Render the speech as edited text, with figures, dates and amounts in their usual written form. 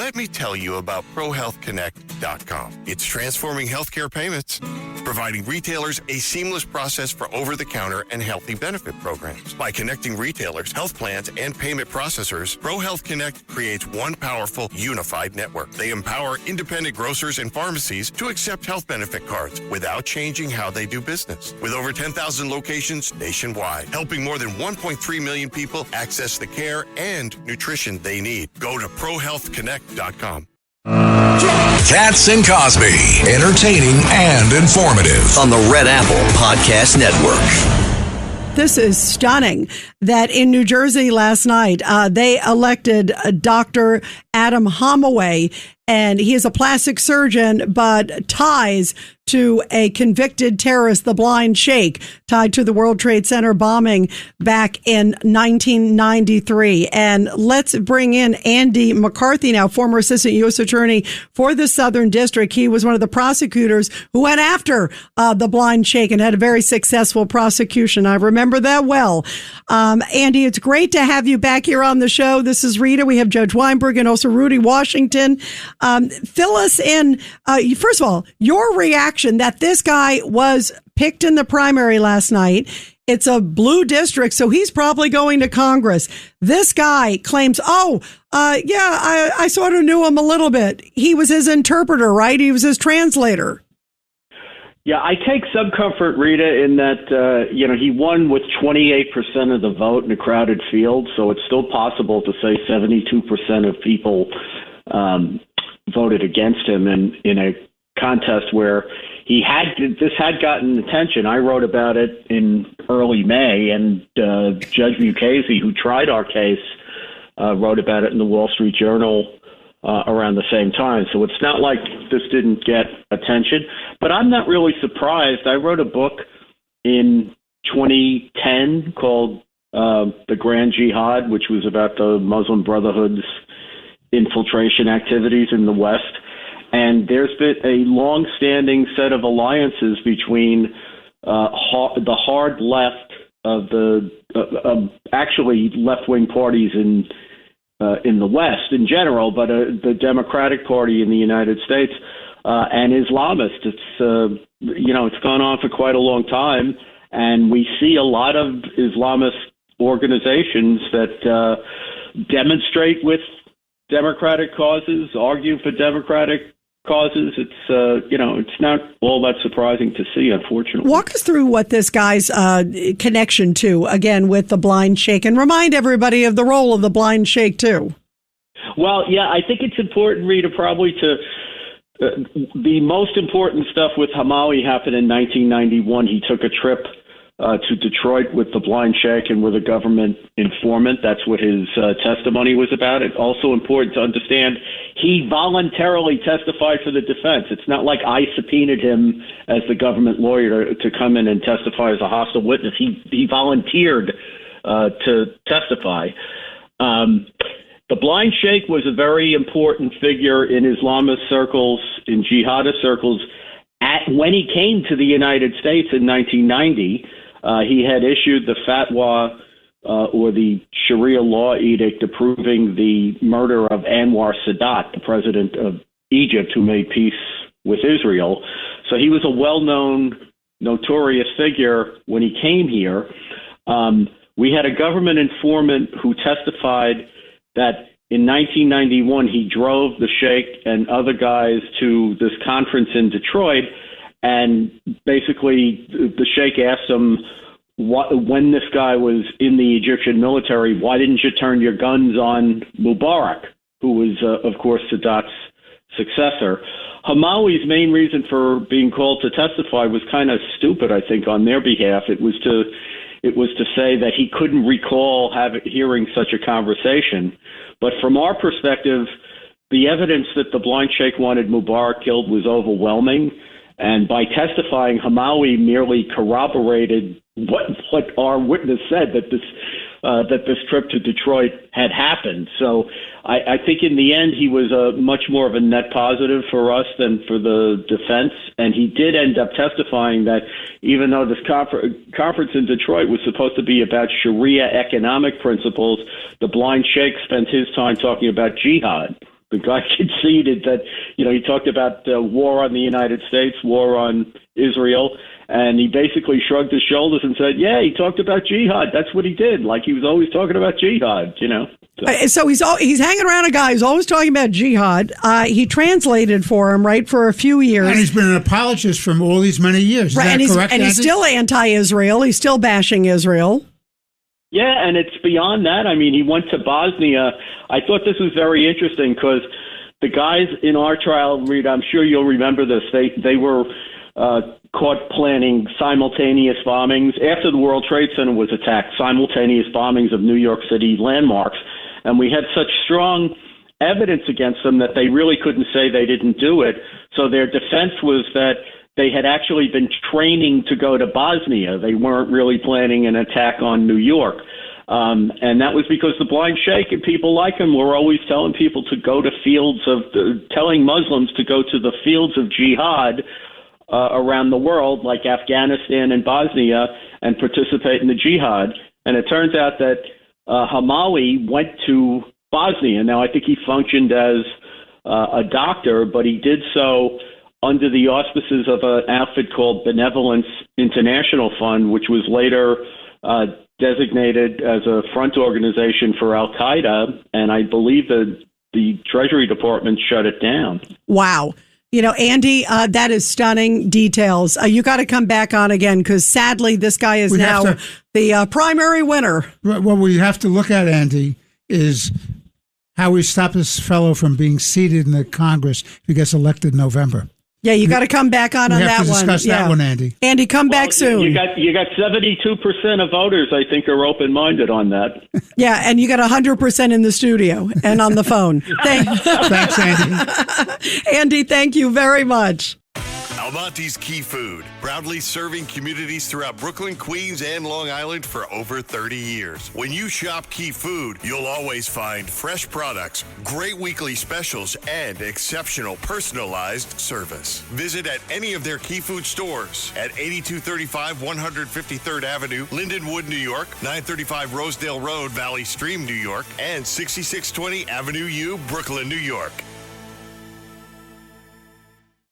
Let me tell you about ProHealthConnect.com. It's transforming healthcare payments, providing retailers a seamless process for over-the-counter and healthy benefit programs. By connecting retailers, health plans, and payment processors, ProHealth Connect creates one powerful, unified network. They empower independent grocers and pharmacies to accept health benefit cards without changing how they do business. With over 10,000 locations nationwide, helping more than 1.3 million people access the care and nutrition they need. Go to ProHealthConnect.com. Katz and Cosby, entertaining and informative on the Red Apple Podcast Network. This is stunning that in New Jersey last night, they elected Dr. Adam Homaway, and he is a plastic surgeon, but ties to a convicted terrorist, the Blind Sheikh, tied to the World Trade Center bombing back in 1993. And let's bring in Andy McCarthy now, former assistant U.S. attorney for the Southern District. He was one of the prosecutors who went after the Blind Sheikh and had a very successful prosecution. I remember that well. Andy, it's great to have you back here on the show. This is Rita. We have Judge Weinberg and also Rudy Washington. Fill us in. First of all, your reaction that this guy was picked in the primary last night. It's a blue district, so he's probably going to Congress. This guy claims, I sort of knew him a little bit. He was his interpreter, right? He was his translator. Yeah, I take some comfort, Rita, in that, he won with 28% of the vote in a crowded field, so it's still possible to say 72% of people voted against him in a contest where this had gotten attention. I wrote about it in early May, and Judge Mukasey, who tried our case, wrote about it in the Wall Street Journal around the same time. So it's not like this didn't get attention. But I'm not really surprised. I wrote a book in 2010 called The Grand Jihad, which was about the Muslim Brotherhood's infiltration activities in the West. And there's been a long-standing set of alliances between the hard left of the actually left-wing parties in the West in general, but the Democratic Party in the United States and Islamists. It's gone on for quite a long time, and we see a lot of Islamist organizations that demonstrate with Democratic causes, argue for Democratic causes. It's not all that surprising to see, unfortunately. Walk us through what this guy's connection to, again, with the Blind Sheikh, and remind everybody of the role of the Blind Sheikh, too. Well, yeah, I think it's important, Rita, probably to the most important stuff with Hamawi happened in 1991. He took a trip to Detroit with the Blind Sheikh and with a government informant. That's what his testimony was about. It's also important to understand he voluntarily testified for the defense. It's not like I subpoenaed him as the government lawyer to come in and testify as a hostile witness. He volunteered to testify. The Blind Sheikh was a very important figure in Islamist circles, in jihadist circles. When he came to the United States in 1990, he had issued the fatwa or the Sharia law edict approving the murder of Anwar Sadat, the president of Egypt, who made peace with Israel. So he was a well-known, notorious figure when he came here. We had a government informant who testified that in 1991 he drove the Sheikh and other guys to this conference in Detroit, and basically the Sheikh asked him, when this guy was in the Egyptian military, why didn't you turn your guns on Mubarak, who was, of course, Sadat's successor? Hamawi's main reason for being called to testify was kind of stupid, I think, on their behalf. It was to say that he couldn't recall hearing such a conversation. But from our perspective, the evidence that the Blind Sheikh wanted Mubarak killed was overwhelming. And by testifying, Hamawi merely corroborated what our witness said, that this trip to Detroit had happened. So I think in the end he was much more of a net positive for us than for the defense. And he did end up testifying that even though this conference in Detroit was supposed to be about Sharia economic principles, the Blind Sheikh spent his time talking about jihad. The guy conceded that, he talked about war on the United States, war on Israel, and he basically shrugged his shoulders and said, yeah, he talked about jihad. That's what he did. Like he was always talking about jihad, So he's hanging around a guy who's always talking about jihad. He translated for him, right, for a few years. And he's been an apologist for all these many years. Is that correct, and he's still anti-Israel. He's still bashing Israel. Yeah, and it's beyond that. I mean, he went to Bosnia. I thought this was very interesting because the guys in our trial, Reed, I'm sure you'll remember this, they were caught planning simultaneous bombings. After the World Trade Center was attacked, simultaneous bombings of New York City landmarks. And we had such strong evidence against them that they really couldn't say they didn't do it. So their defense was that they had actually been training to go to Bosnia. They weren't really planning an attack on New York. And that was because the blind sheikh and people like him were always telling people to go to telling Muslims to go to the fields of jihad around the world, like Afghanistan and Bosnia, and participate in the jihad. And it turns out that Hamawi went to Bosnia. Now, I think he functioned as a doctor, but he did so under the auspices of an outfit called Benevolence International Fund, which was later designated as a front organization for Al-Qaeda, and I believe that the Treasury Department shut it down. Wow. Andy, that is stunning details. You got to come back on again because sadly this guy is now the primary winner. What we have to look at, Andy, is how we stop this fellow from being seated in the Congress if he gets elected in November. Yeah, you got to come back on that one. We have to discuss that one, Andy. Andy, come back soon. You got 72% of voters, I think, are open-minded on that. Yeah, and you got 100% in the studio and on the phone. Thanks, Andy. Andy, thank you very much. Almonte's Key Food, proudly serving communities throughout Brooklyn, Queens, and Long Island for over 30 years. When you shop Key Food, you'll always find fresh products, great weekly specials, and exceptional personalized service. Visit at any of their Key Food stores at 8235 153rd Avenue, Lindenwood, New York, 935 Rosedale Road, Valley Stream, New York, and 6620 Avenue U, Brooklyn, New York.